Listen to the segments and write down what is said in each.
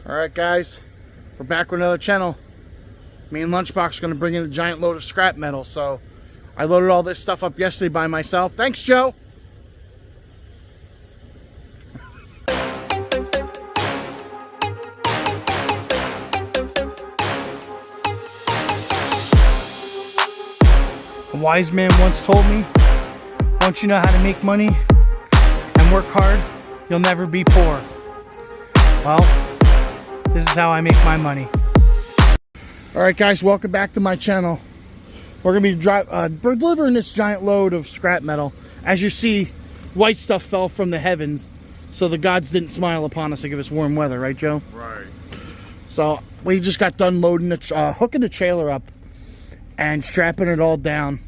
Alright guys, we're back with another channel. Me and Lunchbox are going to bring in a giant load of scrap metal. So I loaded all this stuff up yesterday by myself. Thanks, Joe. A wise man once told me, once you know how to make money and work hard, you'll never be poor. Well, this is how I make my money. Alright guys, welcome back to my channel. We're going to be delivering this giant load of scrap metal. As you see, white stuff fell from the heavens, so the gods didn't smile upon us to give us warm weather, right Joe? Right. So we just got done loading hooking the trailer up and strapping it all down.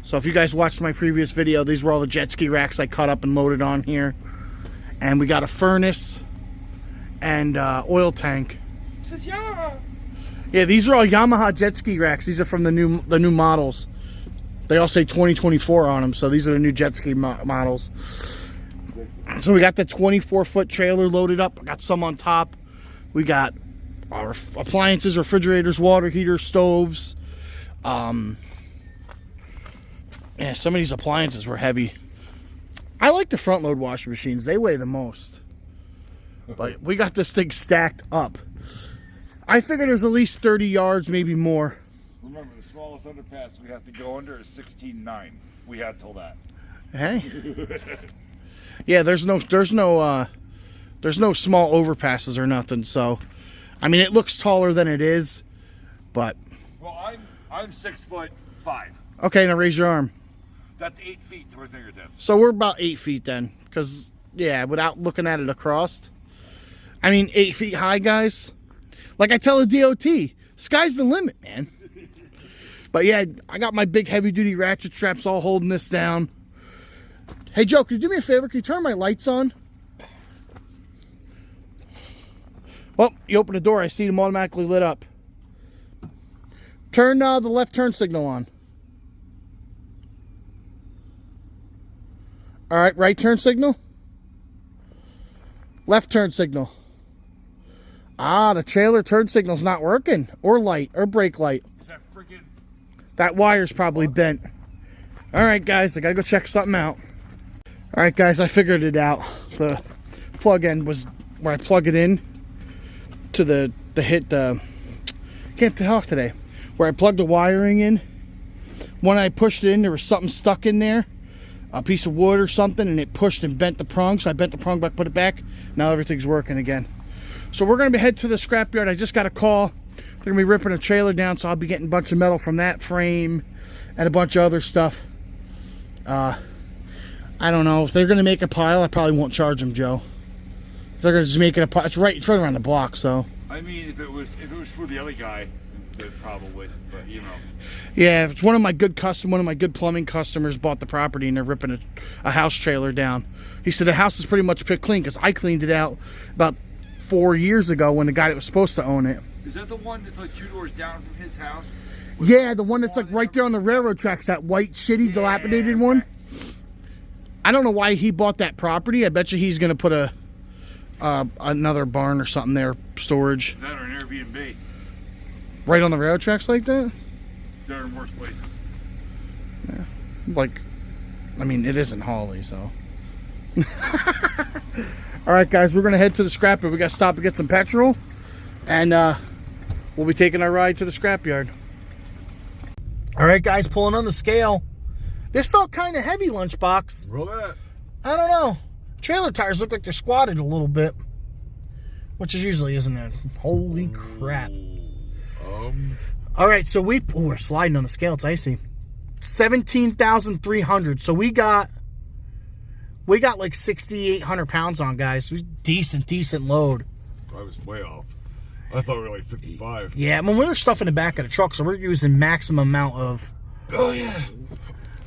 So if you guys watched my previous video, these were all the jet ski racks I cut up and loaded on here. And we got a furnace and oil tank. This is Yamaha. Yeah, these are all Yamaha jet ski racks. These are from the new models. They all say 2024 on them, so these are the new jet ski models. So we got the 24-foot trailer loaded up. I got some on top. We got our appliances, refrigerators, water heaters, stoves. Yeah, some of these appliances were heavy. I like the front load washing machines. They weigh the most. But we got this thing stacked up. I figured there's at least 30 yards, maybe more. Remember, the smallest underpass we have to go under is 16.9. We had till that. Hey. Yeah, there's no small overpasses or nothing. So, I mean, it looks taller than it is, but. Well, I'm 6'5". Okay, now raise your arm. That's 8 feet to my fingertips. So we're about 8 feet then, because yeah, without looking at it across. I mean, 8 feet high, guys. Like I tell the DOT, sky's the limit, man. But yeah, I got my big heavy-duty ratchet straps all holding this down. Hey, Joe, can you do me a favor? Can you turn my lights on? Well, you open the door, I see them automatically lit up. Turn the left turn signal on. All right, right turn signal. Left turn signal. Ah, the trailer turn signal's not working. Or light, or brake light. Is that freaking... That wire's probably bent. All right, guys, I gotta go check something out. All right, guys, I figured it out. The plug end was where I plug it in to can't talk today. Where I plugged the wiring in. When I pushed it in, there was something stuck in there. A piece of wood or something, and it pushed and bent the prong. So I bent the prong back, put it back. Now everything's working again. So we're going to head to the scrapyard. I just got a call. They're going to be ripping a trailer down, so I'll be getting a bunch of metal from that frame and a bunch of other stuff. I don't know. If they're going to make a pile, I probably won't charge them, Joe. If they're going to just make it a pile, it's right around the block, so. I mean, if it was for the other guy, then probably, but you know. Yeah, it's one of my good plumbing customers bought the property, and they're ripping a house trailer down. He said the house is pretty much picked clean because I cleaned it out about 4 years ago when the guy that was supposed to own it. Is that the one that's like 2 doors down from his house? Yeah, the one that's like right there on the railroad tracks, that white, shitty, dilapidated one. I don't know why he bought that property. I bet you he's going to put another barn or something there, storage. That or an Airbnb. Right on the railroad tracks like that? They're in worse places. Yeah. Like, I mean, it isn't Holly, so. Alright guys, we're going to head to the scrapyard. We got to stop to get some petrol. And we'll be taking our ride to the scrapyard. Alright guys, pulling on the scale. This felt kind of heavy, Lunchbox. Roll that. I don't know. Trailer tires look like they're squatted a little bit. Which is usually, isn't it? Holy crap. Alright, so we're sliding on the scale. It's icy. 17,300. So we got like 6,800 pounds on, guys. Decent load. I was way off. I thought we were like 55. Yeah, I mean, we're stuffing the back of the truck, so we're using maximum amount of. Oh yeah.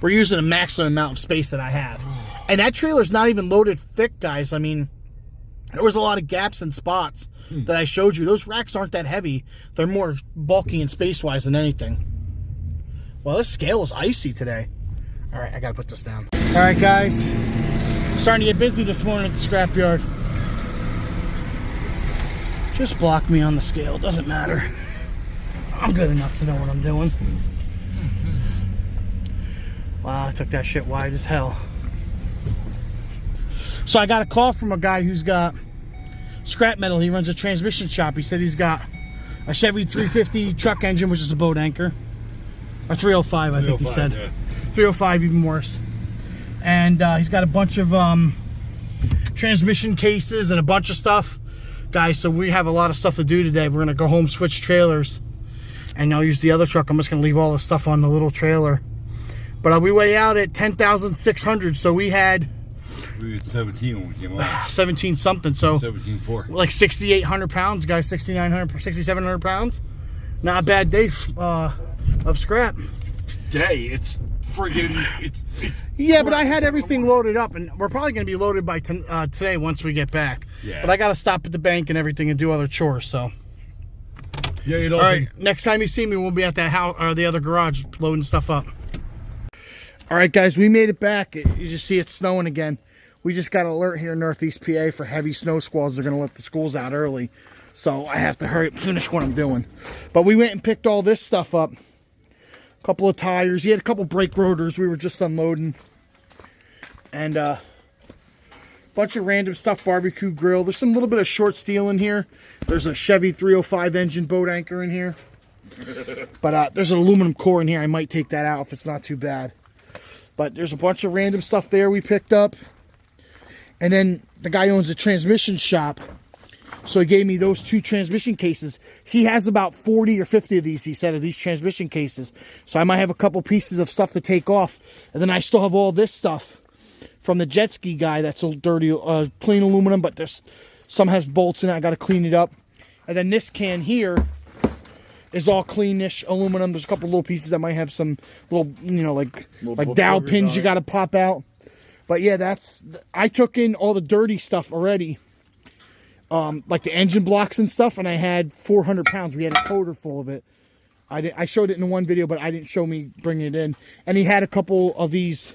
We're using a maximum amount of space that I have, and that trailer's not even loaded thick, guys. I mean, there was a lot of gaps and spots that I showed you. Those racks aren't that heavy. They're more bulky and space-wise than anything. Well, this scale is icy today. All right, I gotta put this down. All right, guys. Starting to get busy this morning at the scrapyard. Just block me on the scale, doesn't matter. I'm good enough to know what I'm doing. Wow, I took that shit wide as hell. So I got a call from a guy who's got scrap metal. He runs a transmission shop. He said he's got a Chevy 350 truck engine, which is a boat anchor. Or 305, I think he said. Yeah. 305, even worse. And he's got a bunch of transmission cases and a bunch of stuff. Guys, so we have a lot of stuff to do today. We're going to go home, switch trailers. And I'll use the other truck. I'm just going to leave all the stuff on the little trailer. But we weigh out at 10,600. So we had 17 when we came out. 17 something. So 17.4. Like 6,800 pounds, guys. 6,900, 6,700 pounds. Not a bad day of scrap. Day, it's friggin', it's yeah, but I had everything loaded up, and we're probably going to be loaded by today once we get back. Yeah. But I got to stop at the bank and everything and do other chores, so. Yeah, you know. All right, next time you see me, we'll be at that house or the other garage loading stuff up. All right, guys, we made it back. You just see it's snowing again. We just got an alert here in Northeast PA for heavy snow squalls. They're going to let the schools out early, so I have to hurry up and finish what I'm doing. But we went and picked all this stuff up. A couple of tires. He had a couple brake rotors we were just unloading. And a bunch of random stuff, barbecue grill. There's some little bit of short steel in here. There's a Chevy 305 engine boat anchor in here. But there's an aluminum core in here. I might take that out if it's not too bad. But there's a bunch of random stuff there we picked up. And then the guy owns a transmission shop. So he gave me those 2 transmission cases. He has about 40 or 50 of these, he said, of these transmission cases. So I might have a couple pieces of stuff to take off. And then I still have all this stuff from the jet ski guy that's a dirty, clean aluminum, but there's some has bolts in it. I got to clean it up. And then this can here is all cleanish aluminum. There's a couple little pieces that might have some little, you know, like dowel pins you got to pop out. But yeah, I took in all the dirty stuff already. Like the engine blocks and stuff, and I had 400 pounds. We had a toter full of it. I showed it in one video, but I didn't show me bringing it in. And he had a couple of these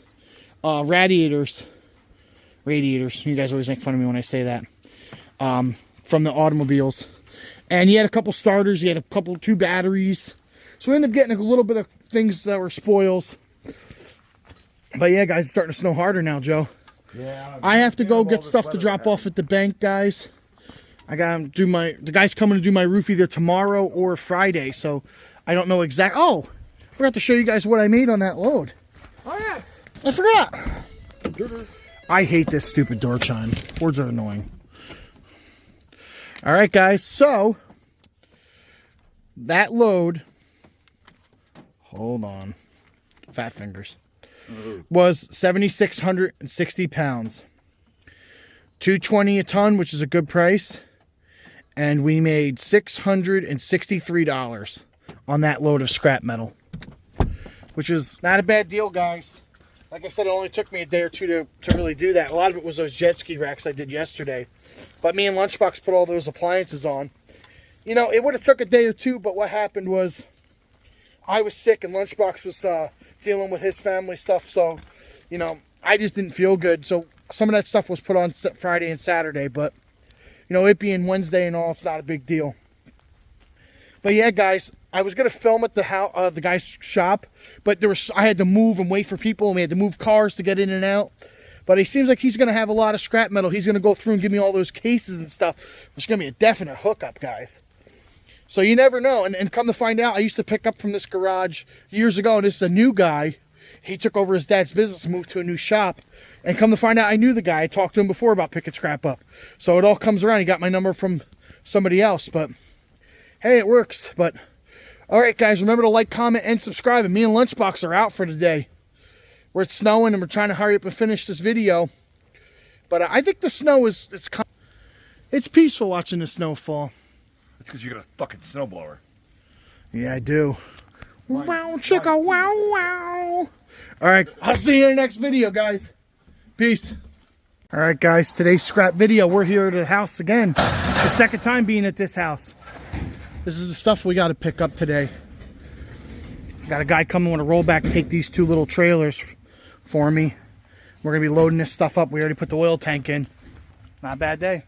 radiators. You guys always make fun of me when I say that. From the automobiles. And he had a couple starters. He had 2 batteries. So we ended up getting a little bit of things that were spoils. But yeah, guys, it's starting to snow harder now, Joe. Yeah. I have to go get stuff to drop off at the bank, guys. I gotta do the guy's coming to do my roof either tomorrow or Friday, so I don't know exactly. Oh, I forgot to show you guys what I made on that load. Oh yeah, I forgot. I hate this stupid door chime. Words are annoying. All right, guys, so that load, hold on, fat fingers, was 7,660 pounds. $220 a ton, which is a good price. And we made $663 on that load of scrap metal, which is not a bad deal, guys. Like I said, it only took me a day or two to really do that. A lot of it was those jet ski racks I did yesterday. But me and Lunchbox put all those appliances on. You know, it would have took a day or two, but what happened was I was sick and Lunchbox was dealing with his family stuff. So, you know, I just didn't feel good. So some of that stuff was put on Friday and Saturday, but you know, it being Wednesday and all, it's not a big deal. But yeah, guys, I was gonna film at the guy's shop, but I had to move and wait for people, and we had to move cars to get in and out. But it seems like he's gonna have a lot of scrap metal. He's gonna go through and give me all those cases and stuff. It's gonna be a definite hookup, guys. So you never know. And come to find out, I used to pick up from this garage years ago, and this is a new guy. He took over his dad's business and moved to a new shop. And come to find out, I knew the guy. I talked to him before about picking scrap up. So it all comes around. He got my number from somebody else. But, hey, it works. But, all right, guys, remember to like, comment, and subscribe. And me and Lunchbox are out for today. It's snowing, and we're trying to hurry up and finish this video. But I think the snow it's peaceful watching the snow fall. That's because you got a fucking snowblower. Yeah, I do. Wow, chicka, wow, wow. All right, I'll see you in the next video, guys. Peace. All right, guys, today's scrap video. We're here at the house again. The second time being at this house. This is the stuff we got to pick up today. Got a guy coming with a rollback to take these 2 little trailers for me. We're going to be loading this stuff up. We already put the oil tank in. Not a bad day.